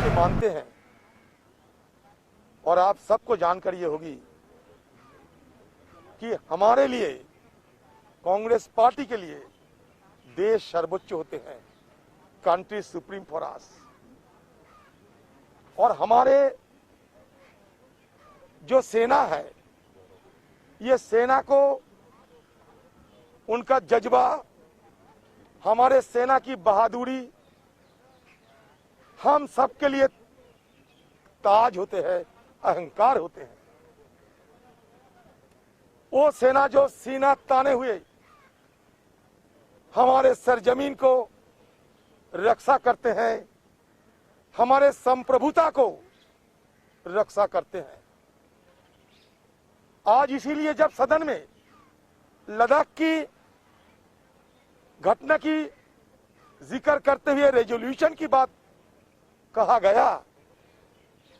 के मानते हैं और आप सबको जानकारी ये होगी कि हमारे लिए, कांग्रेस पार्टी के लिए देश सर्वोच्च होते हैं, कंट्री सुप्रीम फॉर अस। और हमारे जो सेना है, ये सेना को उनका जज्बा, हमारे सेना की बहादुरी हम सबके लिए ताज होते हैं, अहंकार होते हैं। वो सेना जो सीना ताने हुए हमारे सरजमीन को रक्षा करते हैं, हमारे संप्रभुता को रक्षा करते हैं। आज इसीलिए जब सदन में लद्दाख की घटना की जिक्र करते हुए रेजोल्यूशन की बात कहा गया,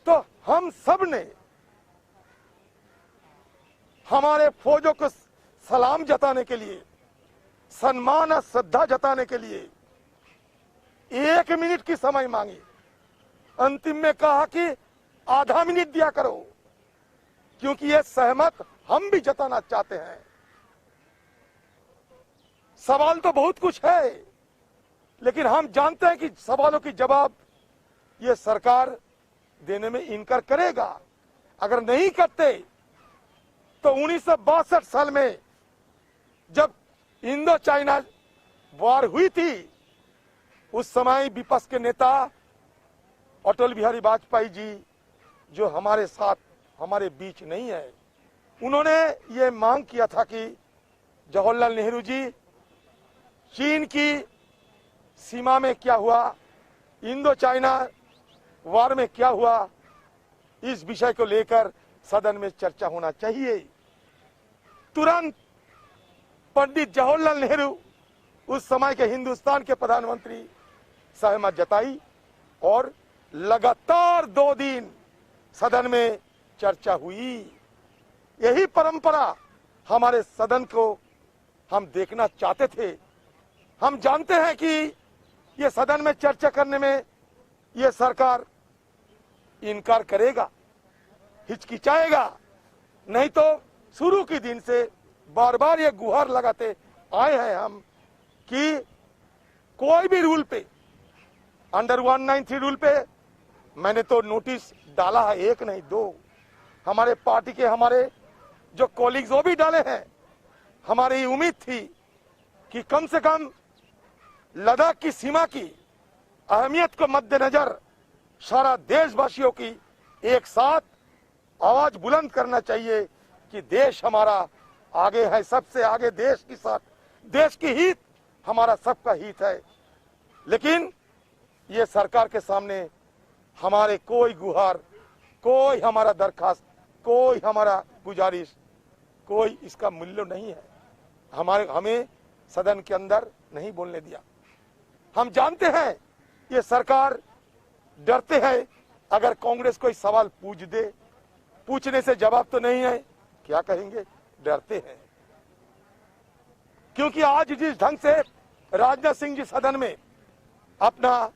तो हम सब ने हमारे फौजों को सलाम जताने के लिए, सम्मान और श्रद्धा जताने के लिए 1 मिनट की समय मांगी। अंतिम में कहा कि आधा मिनट दिया करो, क्योंकि ये सहमत हम भी जताना चाहते हैं। सवाल तो बहुत कुछ है, लेकिन हम जानते हैं कि सवालों की जवाब ये सरकार देने में इनकार करेगा। अगर नहीं करते तो 1962 साल में जब इंडो चाइना वॉर हुई थी, उस समय विपक्ष के नेता अटल बिहारी वाजपेयी जी, जो हमारे साथ हमारे बीच नहीं है, उन्होंने ये मांग किया था कि जवाहरलाल नेहरू जी, चीन की सीमा में क्या हुआ, इंडो चाइना वॉर में क्या हुआ, इस विषय को लेकर सदन में चर्चा होना चाहिए। तुरंत पंडित जवाहरलाल नेहरू, उस समय के हिंदुस्तान के प्रधानमंत्री, सहमत जताई और लगातार 2 दिन सदन में चर्चा हुई। यही परंपरा हमारे सदन को हम देखना चाहते थे। हम जानते हैं कि ये सदन में चर्चा करने में ये सरकार इनकार करेगा, हिचकिचाएगा। नहीं तो शुरू के दिन से बार बार ये गुहार लगाते आए हैं हम कि कोई भी रूल पे, अंडर 193 रूल पे मैंने तो नोटिस डाला है, 1 नहीं 2। हमारे पार्टी के हमारे जो कॉलीग्स वो भी डाले हैं। हमारी उम्मीद थी कि कम से कम लद्दाख की सीमा की अहमियत को मद्देनजर सारा देशवासियों की एक साथ आवाज बुलंद करना चाहिए कि देश हमारा आगे है, सबसे आगे देश के साथ, देश की हित हमारा सबका हित है। लेकिन ये सरकार के सामने हमारे कोई गुहार, कोई हमारा दरखास्त, कोई हमारा गुजारिश, कोई इसका मूल्य नहीं है। हमें सदन के अंदर नहीं बोलने दिया। हम जानते हैं ये सरकार डरते हैं, अगर कांग्रेस कोई सवाल पूछ दे, पूछने से जवाब तो नहीं है, क्या कहेंगे, डरते हैं। क्योंकि आज जिस ढंग से राजनाथ सिंह जी सदन में अपना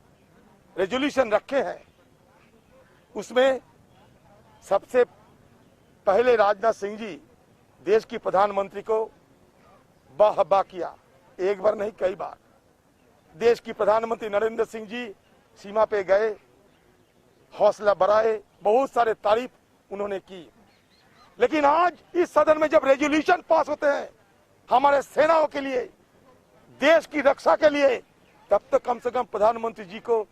रेजोल्यूशन रखे हैं, उसमें सबसे पहले राजनाथ सिंह जी देश की प्रधानमंत्री को वाह किया, एक बार नहीं कई बार। देश की प्रधानमंत्री नरेंद्र सिंह जी सीमा पे गए, हौसला बढ़ाए, बहुत सारे तारीफ उन्होंने की। लेकिन आज इस सदन में जब रेजोल्यूशन पास होते हैं हमारे सेनाओं के लिए, देश की रक्षा के लिए, तब तक कम से कम प्रधानमंत्री जी को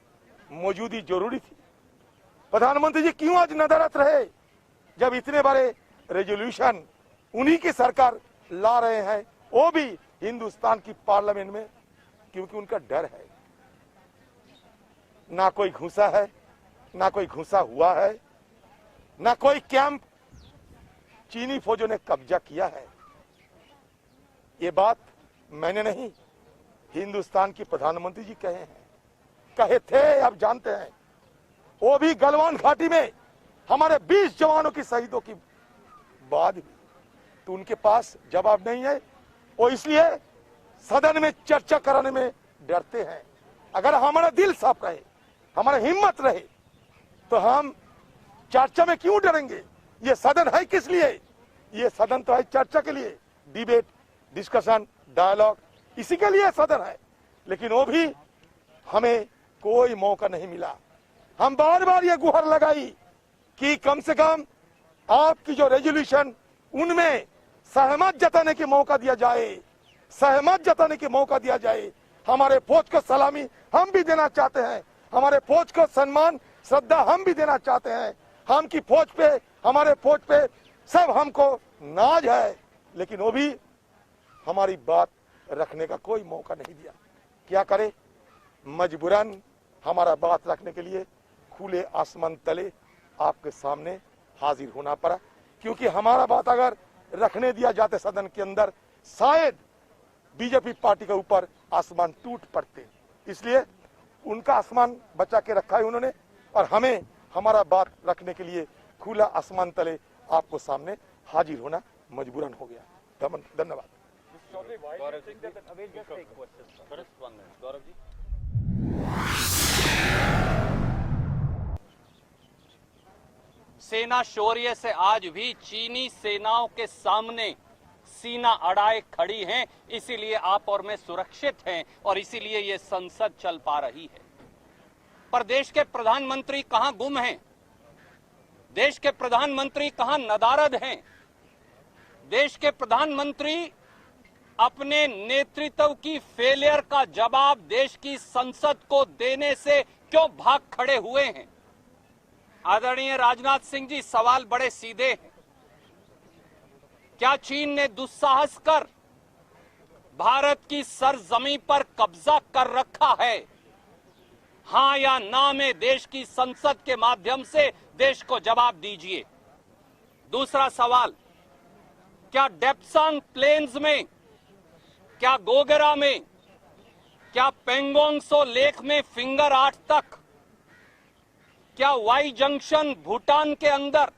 मौजूदगी जरूरी थी। प्रधानमंत्री जी क्यों आज नदारद रहे जब इतने बड़े रेजोल्यूशन उन्हीं की सरकार ला रहे हैं, वो भी हिंदुस्तान की पार्लियामेंट में? क्योंकि उनका डर है। ना कोई घुसा है, ना कोई घुसा हुआ है, ना कोई कैंप चीनी फौजों ने कब्जा किया है। ये बात मैंने नहीं, हिंदुस्तान की प्रधानमंत्री जी कहे हैं, कहे थे, आप जानते हैं। वो भी गलवान घाटी में हमारे 20 जवानों की शहीदों की बाद भी, तो उनके पास जवाब नहीं है। वो इसलिए सदन में चर्चा कराने में डरते हैं। अगर हमारा दिल साफ रहे, हमारा हिम्मत रहे, तो हम चर्चा में क्यों डरेंगे? ये सदन है किस लिए? ये सदन तो है चर्चा के लिए, डिबेट, डिस्कशन, डायलॉग, इसी के लिए सदन है। लेकिन वो भी हमें कोई मौका नहीं मिला। हम बार बार ये गुहार लगाई कि कम से कम आपकी जो रेजोल्यूशन, उनमें सहमत जताने की मौका दिया जाए, सहमत जताने की मौका दिया जाए। हमारे फौज को सलामी हम भी देना चाहते हैं, हमारे फौज को सम्मान, श्रद्धा हम भी देना चाहते हैं। हम की फौज पे, हमारे फौज पे सब हमको नाज है, लेकिन वो भी हमारी बात रखने का कोई मौका नहीं दिया। क्या करे? मजबूरन हमारा बात रखने के लिए खुले आसमान तले आपके सामने हाजिर होना पड़ा, क्योंकि हमारा बात अगर रखने दिया जाते सदन के अंदर, शायद बीजेपी पार्टी के ऊपर आसमान टूट पड़ते। इसलिए उनका आसमान बचा के रखा है उन्होंने, और हमें हमारा बात रखने के लिए खुला आसमान तले आपको सामने हाजिर होना मजबूरन हो गया। धन्यवाद। सेना शौर्य से आज भी चीनी सेनाओं के सामने सीना अड़ाए खड़ी हैं, इसीलिए आप और मैं सुरक्षित हैं और इसीलिए ये संसद चल पा रही है। पर देश के प्रधानमंत्री कहां गुम हैं? देश के प्रधानमंत्री कहां नदारद हैं? देश के प्रधानमंत्री अपने नेतृत्व की फेलियर का जवाब देश की संसद को देने से क्यों भाग खड़े हुए हैं? आदरणीय राजनाथ सिंह जी, सवाल बड़े सीधे हैं। क्या चीन ने दुस्साहस कर भारत की सरजमी पर कब्जा कर रखा है? हां या ना में देश की संसद के माध्यम से देश को जवाब दीजिए। दूसरा सवाल, क्या डेप्सांग प्लेन्स में, क्या गोगरा में, क्या पेंगोंग सो लेक में फिंगर 8 तक, क्या वाई जंक्शन भूटान के अंदर,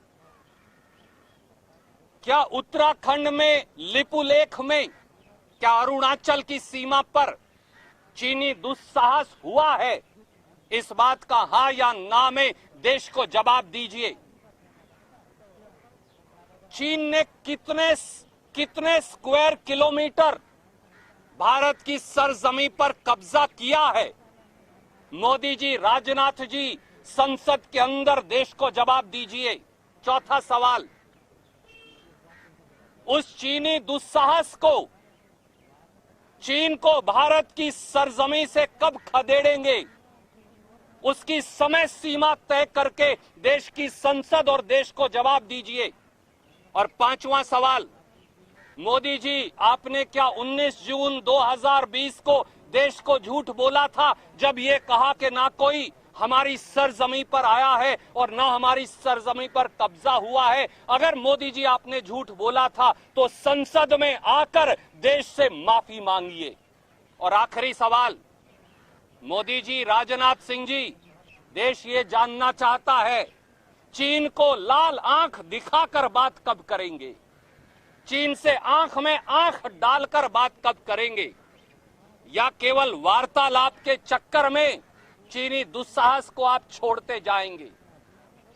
क्या उत्तराखंड में लिपुलेख में, क्या अरुणाचल की सीमा पर चीनी दुस्साहस हुआ है? इस बात का हां या ना में देश को जवाब दीजिए। चीन ने कितने स्क्वायर किलोमीटर भारत की सरजमी पर कब्जा किया है? मोदी जी, राजनाथ जी, संसद के अंदर देश को जवाब दीजिए। चौथा सवाल, उस चीनी दुस्साहस को, चीन को भारत की सरजमी से कब खदेड़ेंगे? उसकी समय सीमा तय करके देश की संसद और देश को जवाब दीजिए। और पांचवा सवाल, मोदी जी, आपने क्या 19 जून 2020 को देश को झूठ बोला था जब ये कहा कि ना कोई हमारी सरजमी पर आया है और ना हमारी सरजमी पर कब्जा हुआ है? अगर मोदी जी आपने झूठ बोला था तो संसद में आकर देश से माफी मांगिए। और आखिरी सवाल, मोदी जी, राजनाथ सिंह जी, देश ये जानना चाहता है, चीन को लाल आंख दिखाकर बात कब करेंगे? चीन से आंख में आंख डालकर बात कब करेंगे? या केवल वार्तालाप के चक्कर में चीनी दुस्साहस को आप छोड़ते जाएंगे?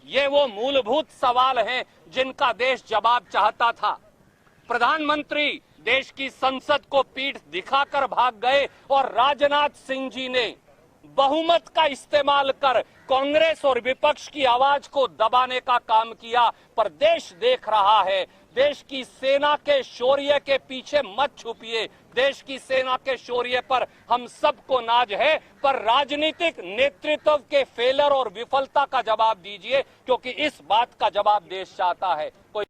ये वो मूलभूत सवाल हैं जिनका देश जवाब चाहता था। प्रधानमंत्री देश की संसद को पीठ दिखाकर भाग गए और राजनाथ सिंह जी ने बहुमत का इस्तेमाल कर कांग्रेस और विपक्ष की आवाज को दबाने का काम किया। पर देश देख रहा है, देश की सेना के शौर्य के पीछे मत छुपिए। देश की सेना के शौर्य पर हम सबको नाज है, पर राजनीतिक नेतृत्व के फेलर और विफलता का जवाब दीजिए, क्योंकि इस बात का जवाब देश चाहता है। कोई